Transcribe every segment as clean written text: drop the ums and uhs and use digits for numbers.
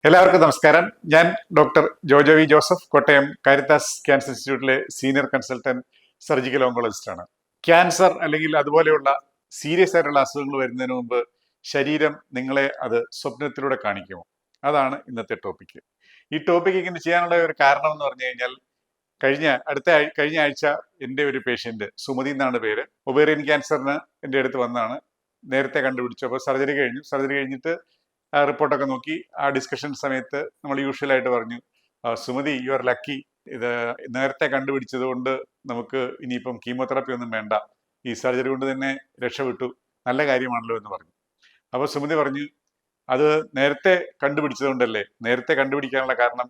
എല്ലാവർക്കും നമസ്കാരം. ഞാൻ doctor Jojo V Joseph, Kottayam Caritas cancer ഇൻസ്റ്റിറ്റ്യൂട്ടിലെ സീനിയർ കൺസൾട്ടന്റ് സർജിക്കൽ ഓങ്കോളജിസ്റ്റ് ആണ്. ക്യാൻസർ അല്ലെങ്കിൽ അതുപോലെയുള്ള സീരിയസ് ആയിട്ടുള്ള അസുഖങ്ങൾ വരുന്നതിന് മുമ്പ് ശരീരം നിങ്ങളെ അത് സ്വപ്നത്തിലൂടെ കാണിക്കുമോ? അതാണ് ഇന്നത്തെ ടോപ്പിക്ക്. ഈ ടോപ്പിക്ക് ഇങ്ങനെ ചെയ്യാനുള്ള ഒരു കാരണം എന്ന് പറഞ്ഞു കഴിഞ്ഞാൽ കഴിഞ്ഞ ആഴ്ച എൻ്റെ ഒരു പേഷ്യന്റ് സുമതി എന്നാണ് പേര്. ഒവേറിയൻ ക്യാൻസറിന് എൻ്റെ അടുത്ത് വന്നാണ്. നേരത്തെ കണ്ടുപിടിച്ചു. അപ്പോൾ സർജറി കഴിഞ്ഞിട്ട് റിപ്പോർട്ടൊക്കെ നോക്കി ആ ഡിസ്കഷൻ സമയത്ത് നമ്മൾ യൂഷ്വലായിട്ട് പറഞ്ഞു, സുമതി യു ആർ ലക്കി, ഇത് നേരത്തെ കണ്ടുപിടിച്ചത് കൊണ്ട് നമുക്ക് ഇനിയിപ്പം കീമോതെറാപ്പി ഒന്നും വേണ്ട, ഈ സർജറി കൊണ്ട് തന്നെ രക്ഷപ്പെട്ടു, നല്ല കാര്യമാണല്ലോ എന്ന് പറഞ്ഞു. അപ്പോൾ സുമതി പറഞ്ഞു, അത് നേരത്തെ കണ്ടുപിടിച്ചത് കൊണ്ടല്ലേ. നേരത്തെ കണ്ടുപിടിക്കാനുള്ള കാരണം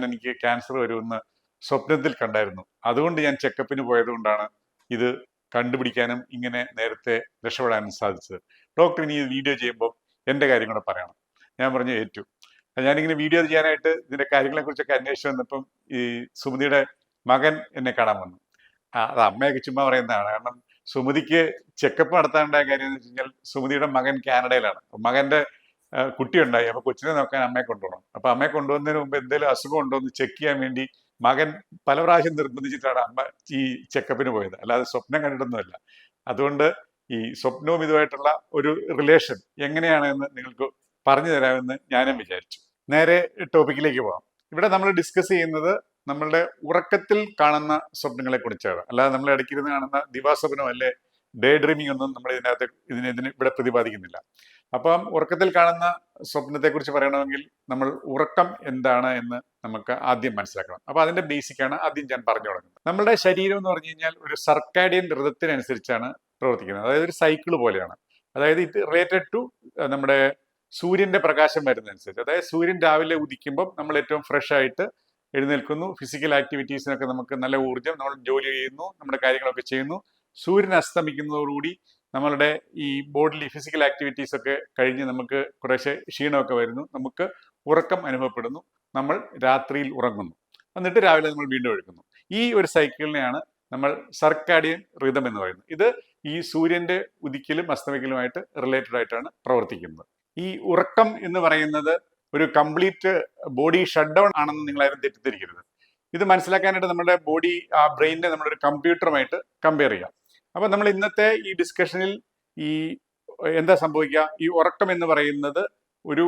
എനിക്ക് ക്യാൻസർ വരുമെന്ന് സ്വപ്നത്തിൽ കണ്ടായിരുന്നു, അതുകൊണ്ട് ഞാൻ ചെക്കപ്പിന് പോയത് കൊണ്ടാണ് ഇത് കണ്ടുപിടിക്കാനും ഇങ്ങനെ നേരത്തെ രക്ഷപ്പെടാനും സാധിച്ചത്. ഡോക്ടർ ഇനി വീഡിയോ ചെയ്യുമ്പോൾ എൻ്റെ കാര്യം കൂടെ പറയണം. ഞാൻ പറഞ്ഞു ഏറ്റു. ഞാനിങ്ങനെ വീഡിയോ ചെയ്യാനായിട്ട് ഇതിന്റെ കാര്യങ്ങളെ കുറിച്ചൊക്കെ അന്വേഷിച്ച് വന്നപ്പം ഈ സുമതിയുടെ മകൻ എന്നെ കാണാൻ വന്നു. അത് അമ്മയൊക്കെ ചുമ്മാ പറയുന്നതാണ്. കാരണം സുമതിക്ക് ചെക്കപ്പ് നടത്താനുണ്ടായ കാര്യം എന്ന് വെച്ച് കഴിഞ്ഞാൽ സുമതിയുടെ മകൻ കാനഡയിലാണ്. മകന്റെ കുട്ടിയുണ്ടായി. അപ്പൊ കൊച്ചിനെ നോക്കാൻ അമ്മയെ കൊണ്ടുപോകണം. അപ്പൊ അമ്മയെ കൊണ്ടുപോകുന്നതിന് മുമ്പ് എന്തെങ്കിലും അസുഖം ഉണ്ടോ എന്ന് ചെക്ക് ചെയ്യാൻ വേണ്ടി മകൻ പല പ്രാവശ്യം നിർബന്ധിച്ചിട്ടാണ് അമ്മ ഈ ചെക്കപ്പിന് പോയത്, അല്ലാതെ സ്വപ്നം കണ്ടിട്ടൊന്നുമല്ല. അതുകൊണ്ട് ഈ സ്വപ്നവും ഇതുമായിട്ടുള്ള ഒരു റിലേഷൻ എങ്ങനെയാണെന്ന് നിങ്ങൾക്ക് പറഞ്ഞു തരാമെന്ന് ഞാനും വിചാരിച്ചു. നേരെ ടോപ്പിക്കിലേക്ക് പോകാം. ഇവിടെ നമ്മൾ ഡിസ്കസ് ചെയ്യുന്നത് നമ്മളുടെ ഉറക്കത്തിൽ കാണുന്ന സ്വപ്നങ്ങളെ കുറിച്ചാണ്. അല്ലാതെ നമ്മൾ ഇടയ്ക്കിരുന്ന് കാണുന്ന ദിവാസ്വപ്നം അല്ലെ ഡേ ഡ്രീമിംഗ് ഒന്നും നമ്മൾ ഇതിന് ഇവിടെ പ്രതിപാദിക്കുന്നില്ല. അപ്പം ഉറക്കത്തിൽ കാണുന്ന സ്വപ്നത്തെ കുറിച്ച് പറയണമെങ്കിൽ നമ്മൾ ഉറക്കം എന്താണ് എന്ന് നമുക്ക് ആദ്യം മനസ്സിലാക്കണം. അപ്പൊ അതിന്റെ ബേസിക്കാണ് ആദ്യം ഞാൻ പറഞ്ഞു തുടങ്ങുന്നത്. നമ്മുടെ ശരീരം എന്ന് പറഞ്ഞു കഴിഞ്ഞാൽ ഒരു സർക്കാഡിയൻ ഋതത്തിനനുസരിച്ചാണ് പ്രവർത്തിക്കുന്നത്. അതായത് ഒരു സൈക്കിൾ പോലെയാണ്. അതായത് ഇത് റിലേറ്റഡ് ടു നമ്മുടെ സൂര്യന്റെ പ്രകാശം വരുന്നതനുസരിച്ച്. അതായത് സൂര്യൻ രാവിലെ ഉദിക്കുമ്പോൾ നമ്മൾ ഏറ്റവും ഫ്രഷ് ആയിട്ട് എഴുന്നേൽക്കുന്നു, ഫിസിക്കൽ ആക്ടിവിറ്റീസിനൊക്കെ നമുക്ക് നല്ല ഊർജ്ജം, നമ്മൾ ജോലി ചെയ്യുന്നു, നമ്മുടെ കാര്യങ്ങളൊക്കെ ചെയ്യുന്നു. സൂര്യൻ അസ്തമിക്കുന്നതോടുകൂടി നമ്മളുടെ ഈ ബോഡിലി ഫിസിക്കൽ ആക്ടിവിറ്റീസ് ഒക്കെ കഴിഞ്ഞ് നമുക്ക് കുറേശ്ശെ ക്ഷീണമൊക്കെ വരുന്നു, നമുക്ക് ഉറക്കം അനുഭവപ്പെടുന്നു, നമ്മൾ രാത്രിയിൽ ഉറങ്ങുന്നു, എന്നിട്ട് രാവിലെ നമ്മൾ വീണ്ടും എഴുതുന്നു. ഈ ഒരു സൈക്കിളിനെയാണ് നമ്മൾ സർക്കാഡിയൻ റിതം എന്ന് പറയുന്നത്. ഇത് ഈ സൂര്യന്റെ ഉദിക്കലും അസ്തമിക്കലുമായിട്ട് റിലേറ്റഡ് ആയിട്ടാണ് പ്രവർത്തിക്കുന്നത്. ഈ ഉറക്കം എന്ന് പറയുന്നത് ഒരു കംപ്ലീറ്റ് ബോഡി ഷട്ട് ഡൗൺ ആണെന്ന് നിങ്ങളാരും തെറ്റിദ്ധരിക്കരുത്. ഇത് മനസ്സിലാക്കാനായിട്ട് നമ്മുടെ ബോഡി, ആ ബ്രെയിനിനെ നമ്മളൊരു കമ്പ്യൂട്ടറുമായിട്ട് കമ്പയർ ചെയ്യാം. അപ്പൊ നമ്മൾ ഇന്നത്തെ ഈ ഡിസ്കഷനിൽ ഈ എന്താ സംഭവിക്കുക, ഈ ഉറക്കം എന്ന് പറയുന്നത് ഒരു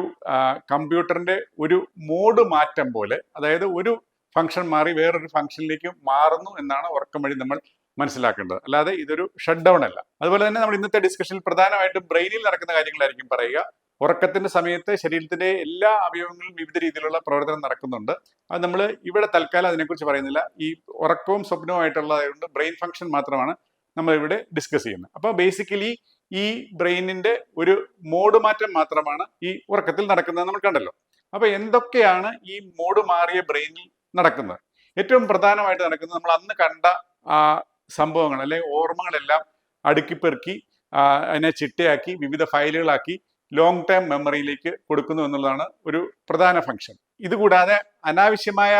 കമ്പ്യൂട്ടറിന്റെ ഒരു മോഡ് മാറ്റം പോലെ, അതായത് ഒരു ഫംഗ്ഷൻ മാറി വേറൊരു ഫംഗ്ഷനിലേക്ക് മാറുന്നു എന്നാണ് ഉറക്കം വഴി നമ്മൾ മനസ്സിലാക്കേണ്ടത്. അല്ലാതെ ഇതൊരു ഷട്ട് ഡൗൺ അല്ല. അതുപോലെ തന്നെ നമ്മൾ ഇന്നത്തെ ഡിസ്കഷനിൽ പ്രധാനമായിട്ടും ബ്രെയിനിൽ നടക്കുന്ന കാര്യങ്ങളായിരിക്കും പറയുക. ഉറക്കത്തിന്റെ സമയത്ത് ശരീരത്തിന്റെ എല്ലാ അവയവങ്ങളിലും വിവിധ രീതിയിലുള്ള പ്രവർത്തനം നടക്കുന്നുണ്ട്. അത് നമ്മൾ ഇവിടെ തൽക്കാലം അതിനെക്കുറിച്ച് പറയുന്നില്ല. ഈ ഉറക്കവും സ്വപ്നവുമായിട്ടുള്ളതായതുകൊണ്ട് ബ്രെയിൻ ഫംഗ്ഷൻ മാത്രമാണ് നമ്മൾ ഇവിടെ ഡിസ്കസ് ചെയ്യുന്നത്. അപ്പോൾ ബേസിക്കലി ഈ ബ്രെയിനിന്റെ ഒരു മോഡ് മാറ്റം മാത്രമാണ് ഈ ഉറക്കത്തിൽ നടക്കുന്നത് നമ്മൾ കണ്ടല്ലോ. അപ്പൊ എന്തൊക്കെയാണ് ഈ മോഡ് മാറിയ ബ്രെയിനിൽ നടക്കുന്നത്? ഏറ്റവും പ്രധാനമായിട്ട് നടക്കുന്നത് നമ്മൾ അന്ന് കണ്ട ആ സംഭവങ്ങൾ അല്ലെങ്കിൽ ഓർമ്മകളെല്ലാം അടുക്കിപ്പെറുക്കി അതിനെ ചിട്ടയാക്കി വിവിധ ഫയലുകളാക്കി ലോങ് ടേം മെമ്മറിയിലേക്ക് കൊടുക്കുന്നു എന്നുള്ളതാണ് ഒരു പ്രധാന ഫംഗ്ഷൻ. ഇതുകൂടാതെ അനാവശ്യമായ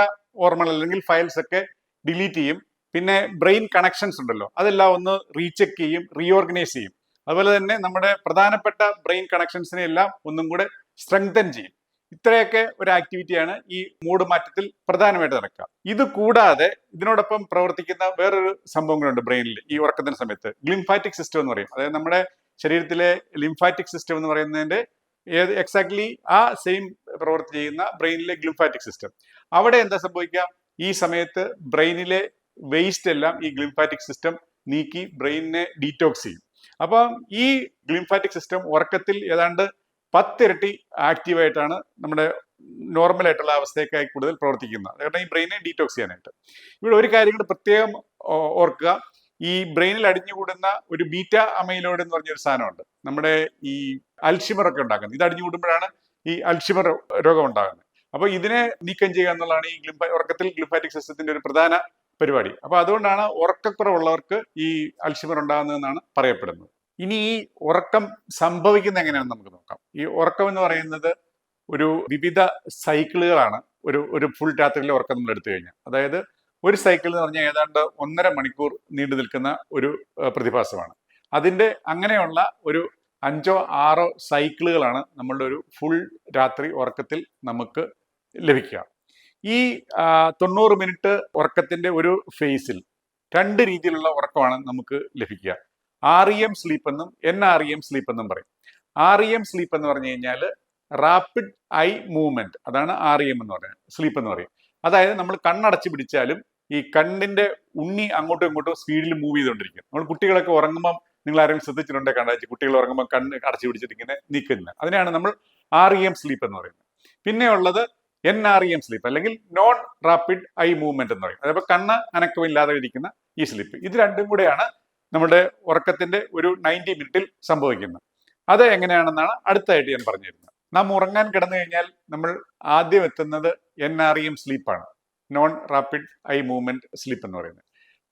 ഓർമ്മകൾ അല്ലെങ്കിൽ ഫയൽസ് ഒക്കെ ഡിലീറ്റ് ചെയ്യും. പിന്നെ ബ്രെയിൻ കണക്ഷൻസ് ഉണ്ടല്ലോ, അതെല്ലാം ഒന്ന് റീചെക്ക് ചെയ്യും, റീഓർഗനൈസ് ചെയ്യും. അതുപോലെ തന്നെ നമ്മുടെ പ്രധാനപ്പെട്ട ബ്രെയിൻ കണക്ഷൻസിനെ എല്ലാം ഒന്നും കൂടെ സ്ട്രെങ്തൻ ചെയ്യും. ഇത്രയൊക്കെ ഒരു ആക്ടിവിറ്റിയാണ് ഈ മൂഡ് മാറ്റത്തിൽ പ്രധാനമായിട്ട് നടക്കുക. ഇത് കൂടാതെ ഇതിനോടൊപ്പം പ്രവർത്തിക്കുന്ന വേറൊരു സംഭവങ്ങളുണ്ട് ബ്രെയിനിൽ ഈ ഉറക്കത്തിന് സമയത്ത്. ലിംഫാറ്റിക് സിസ്റ്റം എന്ന് പറയും. അതായത് നമ്മുടെ ശരീരത്തിലെ ലിംഫാറ്റിക് സിസ്റ്റം എന്ന് പറയുന്നതിന്റെ എക്സാക്ട്ലി ആ സെയിം പ്രവർത്തി ചെയ്യുന്ന ബ്രെയിനിലെ ഗ്ലിംഫാറ്റിക് സിസ്റ്റം. അവിടെ എന്താ സംഭവിക്കുക, ഈ സമയത്ത് ബ്രെയിനിലെ വേസ്റ്റ് എല്ലാം ഈ ഗ്ലിംഫാറ്റിക് സിസ്റ്റം നീക്കി ബ്രെയിനിനെ ഡീറ്റോക്സ് ചെയ്യും. അപ്പം ഈ ഗ്ലിംഫാറ്റിക് സിസ്റ്റം ഉറക്കത്തിൽ ഏതാണ്ട് 10 ഇരട്ടി ആക്റ്റീവായിട്ടാണ് നമ്മുടെ നോർമൽ ആയിട്ടുള്ള അവസ്ഥയൊക്കെ കൂടുതൽ പ്രവർത്തിക്കുന്നത്. കാരണം ഈ ബ്രെയിനെ ഡീറ്റോക്സ് ചെയ്യാനായിട്ട്. ഇവിടെ ഒരു കാര്യം കൂടെ പ്രത്യേകം ഓർക്കുക, ഈ ബ്രെയിനിൽ അടിഞ്ഞുകൂടുന്ന ഒരു ബീറ്റ അമൈലോയിഡ് എന്ന് പറഞ്ഞൊരു സാധനമുണ്ട്, നമ്മുടെ ഈ അൽഷിമർ ഒക്കെ ഉണ്ടാക്കുന്നത്. ഇത് അടിഞ്ഞുകൂടുമ്പോഴാണ് ഈ അൽഷിമർ രോഗം ഉണ്ടാകുന്നത്. അപ്പൊ ഇതിനെ നീക്കം ചെയ്യുക എന്നുള്ളതാണ് ഈ ഉറക്കത്തിൽ ഗ്ലിംഫാറ്റിക് സിസ്റ്റത്തിന്റെ ഒരു പ്രധാന പരിപാടി. അപ്പൊ അതുകൊണ്ടാണ് ഉറക്കക്കുറവുള്ളവർക്ക് ഈ അൽഷിമർ ഉണ്ടാകുന്നതെന്നാണ് പറയപ്പെടുന്നത്. ഇനി ഈ ഉറക്കം സംഭവിക്കുന്ന എങ്ങനെയാണെന്ന് നമുക്ക് നോക്കാം. ഈ ഉറക്കം എന്ന് പറയുന്നത് ഒരു വിവിധ സൈക്കിളുകളാണ്. ഒരു ഫുൾ രാത്രിയിലെ ഉറക്കം നമ്മൾ എടുത്തു കഴിഞ്ഞാൽ, അതായത് ഒരു സൈക്കിൾ എന്ന് പറഞ്ഞാൽ ഏതാണ്ട് 1.5 മണിക്കൂർ നീണ്ടു നിൽക്കുന്ന ഒരു പ്രതിഭാസമാണ്. അതിന്റെ അങ്ങനെയുള്ള ഒരു 5 6 സൈക്കിളുകളാണ് നമ്മളുടെ ഒരു ഫുൾ രാത്രി ഉറക്കത്തിൽ നമുക്ക് ലഭിക്കുക. ഈ 90 മിനിറ്റ് ഉറക്കത്തിന്റെ ഒരു ഫേസിൽ 2 രീതിയിലുള്ള ഉറക്കമാണ് നമുക്ക് ലഭിക്കുക. REM സ്ലീപ്പ് എന്നും NREM സ്ലീപ്പ് എന്നും പറയും. REM സ്ലീപ്പ് എന്ന് പറഞ്ഞു കഴിഞ്ഞാൽ റാപ്പിഡ് ഐ മൂവ്മെന്റ്, അതാണ് REM എന്ന് പറയുന്നത് സ്ലീപ്പ് എന്ന് പറയും. അതായത് നമ്മൾ കണ്ണടച്ച് പിടിച്ചാലും ഈ കണ്ണിന്റെ ഉണ്ണി അങ്ങോട്ടും ഇങ്ങോട്ടും സ്പീഡിൽ മൂവ് ചെയ്തുകൊണ്ടിരിക്കും. നമ്മൾ കുട്ടികളൊക്കെ ഉറങ്ങുമ്പോൾ നിങ്ങൾ ആരെങ്കിലും ശ്രദ്ധിച്ചിട്ടുണ്ടെങ്കിൽ കണ്ടാൽ കുട്ടികൾ ഉറങ്ങുമ്പോൾ കണ്ണ് അടച്ചു പിടിച്ചിട്ട് ഇങ്ങനെ നീക്കുന്നില്ല. അതിനെയാണ് നമ്മൾ REM സ്ലീപ്പ് എന്ന് പറയുന്നത്. പിന്നെ ഉള്ളത് NREM സ്ലീപ്പ് അല്ലെങ്കിൽ നോൺ റാപ്പിഡ് ഐ മൂവ്മെന്റ് എന്ന് പറയും. അതേപോലെ കണ്ണ് അനക്കമില്ലാതെ ഇരിക്കുന്ന ഈ സ്ലീപ്പ്. ഇത് രണ്ടും കൂടെയാണ് നമ്മുടെ ഉറക്കത്തിന്റെ ഒരു 90 മിനിറ്റിൽ സംഭവിക്കുന്നത്. അത് എങ്ങനെയാണെന്നാണ് അടുത്തായിട്ട് ഞാൻ പറഞ്ഞു തരുന്നത്. നാം ഉറങ്ങാൻ കിടന്നു കഴിഞ്ഞാൽ നമ്മൾ ആദ്യം എത്തുന്നത് NREM സ്ലീപ്പാണ്, non rapid eye movement sleep എന്ന് പറയുന്നത്.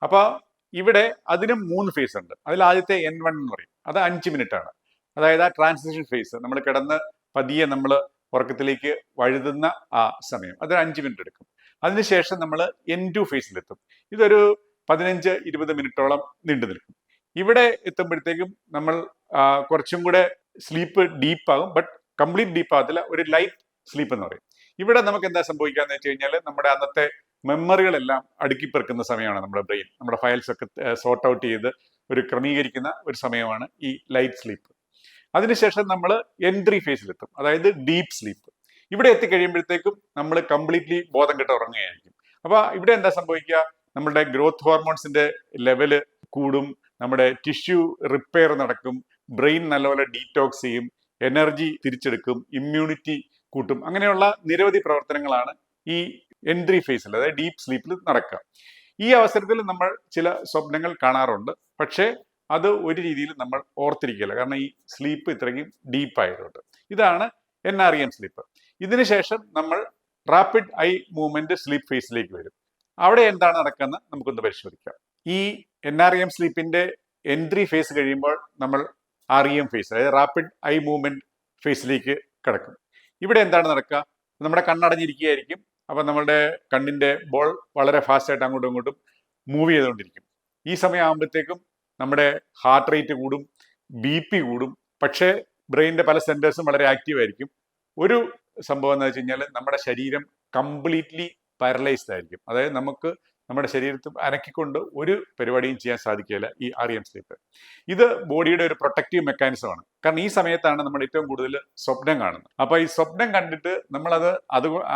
അപ്പോൾ ഇവിടെ അതിനും 3 ഫേസ് ഉണ്ട്. അതിൽ ആദ്യത്തെ N1 എന്ന് പറയും, അത് 5 മിനിറ്റ് ആണ്. അതായത് ആ ട്രാൻസിഷൻ ഫേസ്, നമ്മൾ കിടന്ന് പതിയെ നമ്മൾ ഉറക്കത്തിലേക്ക് വഴുതുന്ന ആ സമയം, അത് 5 മിനിറ്റ് എടുക്കും. അതിനുശേഷം നമ്മൾ N2 ഫേസിലെത്തും. ഇതൊരു 15-20 മിനിറ്റോളം നീണ്ടു നിൽക്കും. ഇവിടെ എത്തുമ്പോഴത്തേക്കും നമ്മൾ കുറച്ചും കൂടെ സ്ലീപ്പ് ഡീപ്പാകും, ബട്ട് കംപ്ലീറ്റ് ഡീപ്പ് ആകത്തില്ല, ഒരു ലൈറ്റ് സ്ലീപ്പ് എന്ന് പറയും. ഇവിടെ നമുക്ക് എന്താ സംഭവിക്കാന്ന് വെച്ച് കഴിഞ്ഞാൽ നമ്മുടെ അന്നത്തെ മെമ്മറികളെല്ലാം അടുക്കിപ്പെറുക്കുന്ന സമയമാണ് നമ്മുടെ ബ്രെയിൻ. നമ്മുടെ ഫയൽസ് ഒക്കെ സോർട്ട് ഔട്ട് ചെയ്ത് ഒരു ക്രമീകരിക്കുന്ന ഒരു സമയമാണ് ഈ ലൈറ്റ് സ്ലീപ്പ്. അതിനുശേഷം നമ്മൾ N3 ഫേസിലെത്തും, അതായത് ഡീപ്പ് സ്ലീപ്പ്. ഇവിടെ എത്തിക്കഴിയുമ്പോഴത്തേക്കും നമ്മൾ കംപ്ലീറ്റ്ലി ബോധം കെട്ട് ഉറങ്ങുകയായിരിക്കും. അപ്പൊ ഇവിടെ എന്താ സംഭവിക്കുക, നമ്മുടെ ഗ്രോത്ത് ഹോർമോൺസിന്റെ ലെവല് കൂടും, നമ്മുടെ ടിഷ്യൂ റിപ്പയർ നടക്കും, ബ്രെയിൻ നല്ലപോലെ ഡീറ്റോക്സ് ചെയ്യും, എനർജി തിരിച്ചെടുക്കും, ഇമ്മ്യൂണിറ്റി കൂട്ടും. അങ്ങനെയുള്ള നിരവധി പ്രവർത്തനങ്ങളാണ് ഈ N3 ഫേസിൽ, അതായത് ഡീപ്പ് സ്ലീപ്പിൽ നടക്കുക. ഈ അവസരത്തിൽ നമ്മൾ ചില സ്വപ്നങ്ങൾ കാണാറുണ്ട്, പക്ഷേ അത് ഒരു രീതിയിൽ നമ്മൾ ഓർത്തിരിക്കില്ല, കാരണം ഈ സ്ലീപ്പ് ഇത്രയും ഡീപ്പ് ആയതുകൊണ്ട്. ഇതാണ് NREM സ്ലീപ്പ്. ഇതിനുശേഷം നമ്മൾ റാപ്പിഡ് ഐ മൂവ്മെന്റ് സ്ലീപ്പ് ഫേസിലേക്ക് വരും. അവിടെ എന്താണ് നടക്കുന്നത് നമുക്കൊന്ന് പരിശോധിക്കാം. ഈ NREM സ്ലീപ്പിന്റെ N3 ഫേസ് കഴിയുമ്പോൾ നമ്മൾ REM ഫേസ്, അതായത് റാപ്പിഡ് ഐ മൂവ്മെന്റ് ഫേസിലേക്ക് കിടക്കും. ഇവിടെ എന്താണ് നടക്കുക, നമ്മുടെ കണ്ണടഞ്ഞിരിക്കുകയായിരിക്കും. അപ്പം നമ്മളുടെ കണ്ണിന്റെ ബോൾ വളരെ ഫാസ്റ്റായിട്ട് അങ്ങോട്ടും ഇങ്ങോട്ടും മൂവ് ചെയ്തുകൊണ്ടിരിക്കും. ഈ സമയം ആകുമ്പോഴത്തേക്കും നമ്മുടെ ഹാർട്ട് റേറ്റ് കൂടും, BP കൂടും, പക്ഷേ ബ്രെയിനിന്റെ പല സെന്റേഴ്സും വളരെ ആക്റ്റീവ് ആയിരിക്കും. ഒരു സംഭവം എന്ന് വെച്ച് കഴിഞ്ഞാൽ നമ്മുടെ ശരീരം കംപ്ലീറ്റ്ലി പാരലൈസ്ഡ് ആയിരിക്കും. അതായത് നമുക്ക് നമ്മുടെ ശരീരത്തിൽ അനക്കിക്കൊണ്ട് ഒരു പരിപാടിയും ചെയ്യാൻ സാധിക്കില്ല ഈ REM സ്ലീപ്പ്. ഇത് ബോഡിയുടെ ഒരു പ്രൊട്ടക്റ്റീവ് മെക്കാനിസമാണ്. കാരണം ഈ സമയത്താണ് നമ്മൾ ഏറ്റവും കൂടുതൽ സ്വപ്നം കാണുന്നത്. അപ്പൊ ഈ സ്വപ്നം കണ്ടിട്ട് നമ്മളത്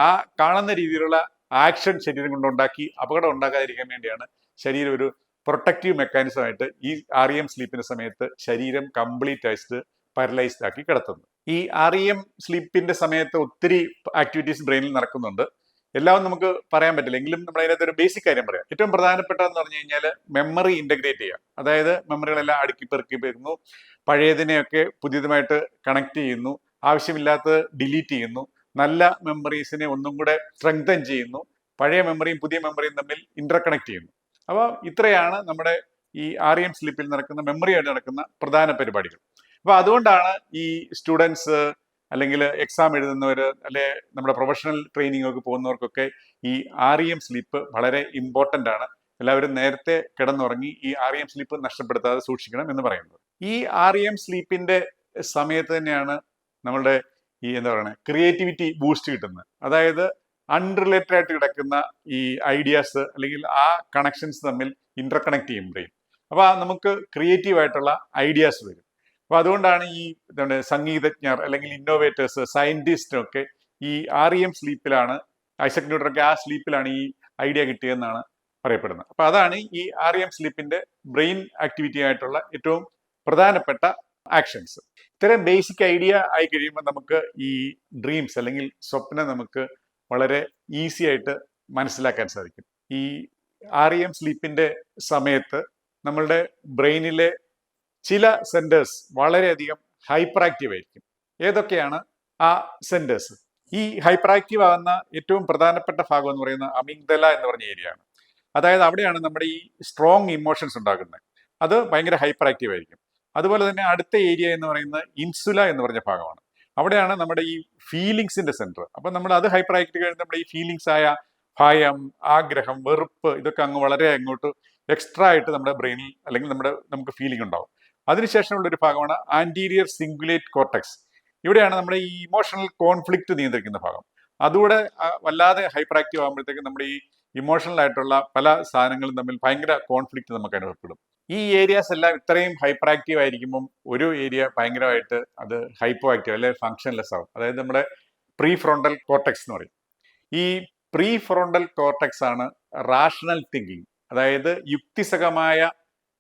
ആ കാണുന്ന രീതിയിലുള്ള ആക്ഷൻ ശരീരം കൊണ്ടുണ്ടാക്കി അപകടം ഉണ്ടാക്കാതിരിക്കാൻ വേണ്ടിയാണ് ശരീരം ഒരു പ്രൊട്ടക്റ്റീവ് മെക്കാനിസം ആയിട്ട് ഈ REM സ്ലീപ്പിന്റെ സമയത്ത് ശരീരം കംപ്ലീറ്റ് ആയിട്ട് പാരലൈസ്ഡ് ആക്കി കിടത്തുന്നത്. ഈ REM സ്ലീപ്പിന്റെ സമയത്ത് ഒത്തിരി ആക്ടിവിറ്റീസ് ബ്രെയിനിൽ നടക്കുന്നുണ്ട്. എല്ലാം നമുക്ക് പറയാൻ പറ്റില്ല, എങ്കിലും നമ്മൾ അതിനകത്ത് ഒരു ബേസിക് കാര്യം പറയാം. ഏറ്റവും പ്രധാനപ്പെട്ടതെന്ന് പറഞ്ഞു കഴിഞ്ഞാൽ മെമ്മറി ഇന്റഗ്രേറ്റ് ചെയ്യുക. അതായത് മെമ്മറികളെല്ലാം അടുക്കി പെറുക്കി വരുന്നു, പഴയതിനെയൊക്കെ പുതിയതുമായിട്ട് കണക്ട് ചെയ്യുന്നു, ആവശ്യമില്ലാത്തത് ഡിലീറ്റ് ചെയ്യുന്നു, നല്ല മെമ്മറീസിനെ ഒന്നും കൂടെ സ്ട്രെങ്തൻ ചെയ്യുന്നു, പഴയ മെമ്മറിയും പുതിയ മെമ്മറിയും തമ്മിൽ ഇന്റർകണക്ട് ചെയ്യുന്നു. അപ്പോൾ ഇത്രയാണ് നമ്മുടെ ഈ REM സ്ലീപ്പിൽ നടക്കുന്ന മെമ്മറിയായിട്ട് നടക്കുന്ന പ്രധാന പരിപാടികൾ. അപ്പോൾ അതുകൊണ്ടാണ് ഈ സ്റ്റുഡൻസ് അല്ലെങ്കിൽ എക്സാം എഴുതുന്നവർ, അല്ലെ നമ്മുടെ പ്രൊഫഷണൽ ട്രെയിനിങ് ഒക്കെ പോകുന്നവർക്കൊക്കെ ഈ REM സ്ലീപ്പ് വളരെ ഇമ്പോർട്ടൻ്റ് ആണ്. എല്ലാവരും നേരത്തെ കിടന്നുറങ്ങി ഈ REM സ്ലീപ്പ് നഷ്ടപ്പെടുത്താതെ സൂക്ഷിക്കണം എന്ന് പറയുന്നത്. ഈ REM സ്ലീപ്പിന്റെ സമയത്ത് തന്നെയാണ് നമ്മളുടെ ഈ എന്താ പറയുക ക്രിയേറ്റിവിറ്റി ബൂസ്റ്റ് കിട്ടുന്നത്. അതായത് അൺറിലേറ്റഡ് ആയിട്ട് കിടക്കുന്ന ഈ ഐഡിയാസ് അല്ലെങ്കിൽ ആ കണക്ഷൻസ് തമ്മിൽ ഇന്റർകണക്ട് ചെയ്യും ബ്രെയിൻ. അപ്പോൾ നമുക്ക് ക്രിയേറ്റീവ് ആയിട്ടുള്ള ഐഡിയാസ് വരും. അപ്പൊ അതുകൊണ്ടാണ് ഈ എന്താണ് സംഗീതജ്ഞർ അല്ലെങ്കിൽ ഇന്നോവേറ്റേഴ്സ്, സയന്റിസ്റ്റും ഒക്കെ ഈ REM സ്ലീപ്പിലാണ്, ഐസക് ന്യൂട്ടനൊക്കെ ആ സ്ലീപ്പിലാണ് ഈ ഐഡിയ കിട്ടിയതെന്നാണ് പറയപ്പെടുന്നത്. അപ്പൊ അതാണ് ഈ REM സ്ലീപ്പിന്റെ ബ്രെയിൻ ആക്ടിവിറ്റി ആയിട്ടുള്ള ഏറ്റവും പ്രധാനപ്പെട്ട ആക്ഷൻസ്. ഇത്തരം ബേസിക് ഐഡിയ ആയി കഴിയുമ്പോൾ നമുക്ക് ഈ ഡ്രീംസ് അല്ലെങ്കിൽ സ്വപ്നം നമുക്ക് വളരെ ഈസി ആയിട്ട് മനസ്സിലാക്കാൻ സാധിക്കും. ഈ REM സ്ലീപ്പിന്റെ സമയത്ത് നമ്മളുടെ ബ്രെയിനിലെ ചില സെന്റേഴ്സ് വളരെയധികം ഹൈപ്പർ ആക്റ്റീവ് ആയിരിക്കും. ഏതൊക്കെയാണ് ആ സെന്റേഴ്സ്? ഈ ഹൈപ്പർ ആക്റ്റീവ് ആകുന്ന ഏറ്റവും പ്രധാനപ്പെട്ട ഭാഗം എന്ന് പറയുന്നത് അമിഗ്ദല എന്ന് പറഞ്ഞ ഏരിയ ആണ്. അതായത് അവിടെയാണ് നമ്മുടെ ഈ സ്ട്രോങ് ഇമോഷൻസ് ഉണ്ടാകുന്നത്. അത് ഭയങ്കര ഹൈപ്പർ ആക്റ്റീവ് ആയിരിക്കും. അതുപോലെ തന്നെ അടുത്ത ഏരിയ എന്ന് പറയുന്നത് ഇൻസുല എന്ന് പറഞ്ഞ ഭാഗമാണ്. അവിടെയാണ് നമ്മുടെ ഈ ഫീലിങ്സിന്റെ സെന്റർ. അപ്പൊ നമ്മൾ അത് ഹൈപ്പർ ആക്റ്റീവ് കഴിഞ്ഞ് നമ്മുടെ ഈ ഫീലിങ്സ് ആയ ഭയം, ആഗ്രഹം, വെറുപ്പ്, ഇതൊക്കെ അങ്ങ് വളരെ അങ്ങോട്ട് എക്സ്ട്രാ ആയിട്ട് നമ്മുടെ ബ്രെയിനിൽ അല്ലെങ്കിൽ നമുക്ക് ഫീലിംഗ് ഉണ്ടാവും. അതിനുശേഷമുള്ള ഒരു ഭാഗമാണ് ആന്റീരിയർ സിംഗുലേറ്റ് കോർട്ടക്സ്. ഇവിടെയാണ് നമ്മുടെ ഈ ഇമോഷണൽ കോൺഫ്ലിക്റ്റ് നിയന്ത്രിക്കുന്ന ഭാഗം. അതുകൂടെ വല്ലാതെ ഹൈപ്പർ ആക്റ്റീവ് ആകുമ്പോഴത്തേക്കും നമ്മുടെ ഈ ഇമോഷണൽ ആയിട്ടുള്ള പല സാധനങ്ങളും തമ്മിൽ ഭയങ്കര കോൺഫ്ലിക്റ്റ് നമുക്ക് അനുഭവപ്പെടും. ഈ ഏരിയാസ് എല്ലാം ഇത്രയും ഹൈപ്പർ ആക്റ്റീവ് ആയിരിക്കുമ്പം ഒരു ഏരിയ ഭയങ്കരമായിട്ട് അത് ഹൈപ്പോ ആക്റ്റീവ് അല്ലെങ്കിൽ ഫങ്ഷൻലെസ് ആവും. അതായത് നമ്മുടെ പ്രീ ഫ്രോണ്ടൽ കോർട്ടക്സ് എന്ന് പറയും. ഈ പ്രീ ഫ്രോണ്ടൽ കോർട്ടക്സ് ആണ് റാഷണൽ തിങ്കിങ്, അതായത് യുക്തിസഹമായ,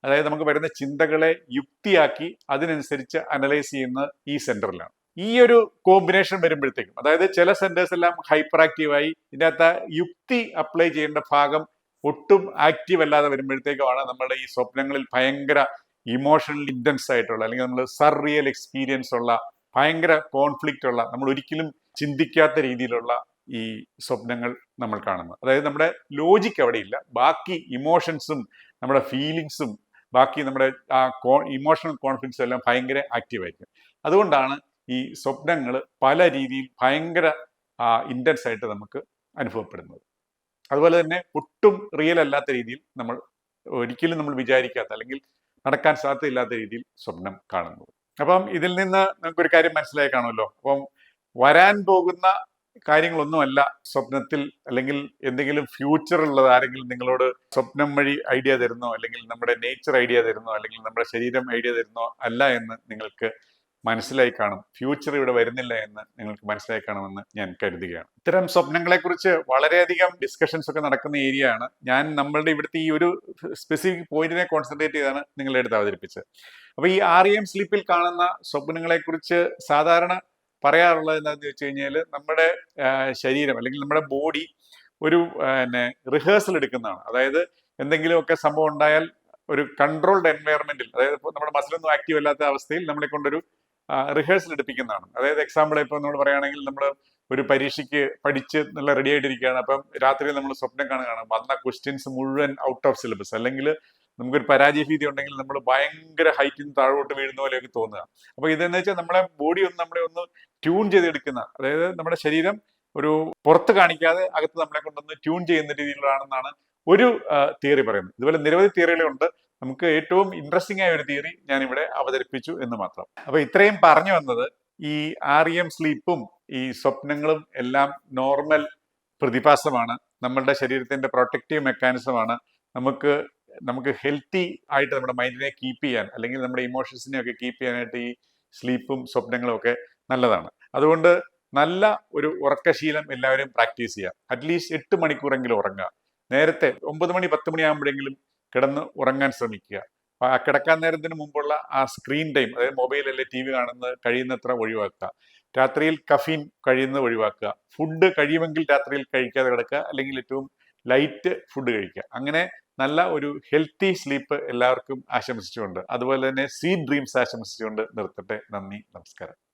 അതായത് നമുക്ക് വരുന്ന ചിന്തകളെ യുക്തിയാക്കി അതിനനുസരിച്ച് അനലൈസ് ചെയ്യുന്ന ഈ സെന്ററിലാണ്. ഈ ഒരു കോമ്പിനേഷൻ വരുമ്പോഴത്തേക്കും, അതായത് ചില സെന്റേഴ്സ് എല്ലാം ഹൈപ്പർ ആക്റ്റീവായി ഇതിനകത്ത് യുക്തി അപ്ലൈ ചെയ്യേണ്ട ഭാഗം ഒട്ടും ആക്റ്റീവ് അല്ലാതെ വരുമ്പോഴത്തേക്കുമാണ് നമ്മുടെ ഈ സ്വപ്നങ്ങളിൽ ഭയങ്കര ഇമോഷണൽ ഇന്റൻസ് ആയിട്ടുള്ള, അല്ലെങ്കിൽ നമ്മൾ സർറിയൽ എക്സ്പീരിയൻസ് ഉള്ള, ഭയങ്കര കോൺഫ്ലിക്റ്റ് ഉള്ള, നമ്മൾ ഒരിക്കലും ചിന്തിക്കാത്ത രീതിയിലുള്ള ഈ സ്വപ്നങ്ങൾ നമ്മൾ കാണുന്നത്. അതായത് നമ്മുടെ ലോജിക്ക് അവിടെ ഇല്ല, ബാക്കി ഇമോഷൻസും നമ്മുടെ ഫീലിങ്സും ബാക്കി നമ്മുടെ ആ ഇമോഷണൽ കോൺഫ്ലിക്ട്സും എല്ലാം ഭയങ്കര ആക്റ്റീവ് ആയിരിക്കും. അതുകൊണ്ടാണ് ഈ സ്വപ്നങ്ങൾ പല രീതിയിൽ ഭയങ്കര ഇന്റൻസ് ആയിട്ട് നമുക്ക് അനുഭവപ്പെടുന്നത്. അതുപോലെ തന്നെ ഒട്ടും റിയൽ അല്ലാത്ത രീതിയിൽ ഒരിക്കലും നമ്മൾ വിചാരിക്കാത്ത അല്ലെങ്കിൽ നടക്കാൻ സാധ്യതയില്ലാത്ത രീതിയിൽ സ്വപ്നം കാണുന്നത്. അപ്പം ഇതിൽ നിന്ന് നമുക്കൊരു കാര്യം മനസ്സിലായി കാണുമല്ലോ. അപ്പം വരാൻ പോകുന്ന കാര്യങ്ങളൊന്നുമല്ല സ്വപ്നത്തിൽ, അല്ലെങ്കിൽ എന്തെങ്കിലും ഫ്യൂച്ചർ ഉള്ളത് ആരെങ്കിലും നിങ്ങളോട് സ്വപ്നം വഴി ഐഡിയ തരുന്നോ, അല്ലെങ്കിൽ നമ്മുടെ നേച്ചർ ഐഡിയ തരുന്നോ, അല്ലെങ്കിൽ നമ്മുടെ ശരീരം ഐഡിയ തരുന്നോ അല്ല എന്ന് നിങ്ങൾക്ക് മനസ്സിലായി കാണും. ഫ്യൂച്ചർ ഇവിടെ വരുന്നില്ല എന്ന് നിങ്ങൾക്ക് മനസ്സിലായി കാണുമെന്ന് ഞാൻ കരുതുകയാണ്. ഇത്തരം സ്വപ്നങ്ങളെ കുറിച്ച് വളരെയധികം ഡിസ്കഷൻസ് ഒക്കെ നടക്കുന്ന ഏരിയ ആണ്. ഞാൻ നമ്മളുടെ ഇവിടുത്തെ ഈ ഒരു സ്പെസിഫിക് പോയിന്റിനെ കോൺസെൻട്രേറ്റ് ചെയ്താണ് നിങ്ങളുടെ അടുത്ത് അവതരിപ്പിച്ചത്. അപ്പൊ ഈ REM സ്ലീപ്പിൽ കാണുന്ന സ്വപ്നങ്ങളെ കുറിച്ച് സാധാരണ പറയാറുള്ളത് എന്താണെന്ന് വെച്ച് കഴിഞ്ഞാൽ, നമ്മുടെ ശരീരം അല്ലെങ്കിൽ നമ്മുടെ ബോഡി ഒരു റിഹേഴ്സൽ എടുക്കുന്നതാണ്. അതായത് എന്തെങ്കിലുമൊക്കെ സംഭവം ഉണ്ടായാൽ ഒരു കൺട്രോൾഡ് എൻവയറമെന്റിൽ, അതായത് ഇപ്പോൾ നമ്മുടെ മസിലൊന്നും ആക്റ്റീവ് അല്ലാത്ത അവസ്ഥയിൽ നമ്മളെ കൊണ്ടൊരു റിഹേഴ്സൽ എടുപ്പിക്കുന്നതാണ്. അതായത് എക്സാമ്പിൾ ഇപ്പോൾ നമ്മൾ പറയുകയാണെങ്കിൽ, നമ്മൾ ഒരു പരീക്ഷയ്ക്ക് പഠിച്ച് നല്ല റെഡി ആയിട്ടിരിക്കുകയാണ്. അപ്പം രാത്രി നമ്മൾ സ്വപ്നം കാണുകയാണ്, വന്ന ക്വസ്റ്റ്യൻസ് മുഴുവൻ ഔട്ട് ഓഫ് സിലബസ്, അല്ലെങ്കിൽ നമുക്കൊരു പരാജയ ഭീതി ഉണ്ടെങ്കിൽ നമ്മൾ ഭയങ്കര ഹൈറ്റിൽ നിന്ന് താഴോട്ട് വീഴുന്ന പോലെയൊക്കെ തോന്നുക. അപ്പൊ ഇതെന്ന് വെച്ചാൽ നമ്മളെ ബോഡി നമ്മളെ ഒന്ന് ട്യൂൺ ചെയ്തെടുക്കുന്ന, അതായത് നമ്മുടെ ശരീരം ഒരു പുറത്ത് കാണിക്കാതെ അകത്ത് നമ്മളെ കൊണ്ടൊന്ന് ട്യൂൺ ചെയ്യുന്ന രീതിയിലാണെന്നാണ് ഒരു തിയറി പറയുന്നത്. ഇതുപോലെ നിരവധി തിയറികളുണ്ട്. നമുക്ക് ഏറ്റവും ഇൻട്രസ്റ്റിംഗ് ആയ ഒരു തിയറി ഞാൻ ഇവിടെ അവതരിപ്പിച്ചു എന്ന് മാത്രം. അപ്പൊ ഇത്രയും പറഞ്ഞു വന്നത്, ഈ REM സ്ലീപ്പും ഈ സ്വപ്നങ്ങളും എല്ലാം നോർമൽ പ്രതിഭാസമാണ്. നമ്മളുടെ ശരീരത്തിന്റെ പ്രൊട്ടക്റ്റീവ് മെക്കാനിസമാണ്. നമുക്ക് ഹെൽത്തി ആയിട്ട് നമ്മുടെ മൈൻഡിനെ കീപ്പ് ചെയ്യാൻ, അല്ലെങ്കിൽ നമ്മുടെ ഇമോഷൻസിനെ ഒക്കെ കീപ്പ് ചെയ്യാനായിട്ട് ഈ സ്ലീപ്പും സ്വപ്നങ്ങളും ഒക്കെ നല്ലതാണ്. അതുകൊണ്ട് നല്ല ഒരു ഉറക്കശീലം എല്ലാവരും പ്രാക്ടീസ് ചെയ്യുക. അറ്റ്ലീസ്റ്റ് 8 മണിക്കൂറെങ്കിലും ഉറങ്ങുക. നേരത്തെ 9 മണി 10 മണിയാകുമ്പോഴെങ്കിലും കിടന്ന് ഉറങ്ങാൻ ശ്രമിക്കുക. കിടക്കാൻ നേരത്തിന് മുമ്പുള്ള ആ സ്ക്രീൻ ടൈം, അതായത് മൊബൈൽ അല്ലെ TV കാണുന്നത് കഴിയുന്നത്ര ഒഴിവാക്കുക. രാത്രിയിൽ കഫീൻ കഴിയുന്നത് ഒഴിവാക്കുക. ഫുഡ് കഴിയുമെങ്കിൽ രാത്രിയിൽ കഴിക്കാതെ കിടക്കുക, അല്ലെങ്കിൽ ഏറ്റവും ലൈറ്റ് ഫുഡ് കഴിക്കുക. അങ്ങനെ നല്ല ഒരു ഹെൽത്തി സ്ലീപ്പ് എല്ലാവർക്കും ആശംസിച്ചുകൊണ്ട്, അതുപോലെ തന്നെ സ്വീറ്റ് ഡ്രീംസ് ആശംസിച്ചുകൊണ്ട് നിർത്തട്ടെ. നന്ദി, നമസ്കാരം.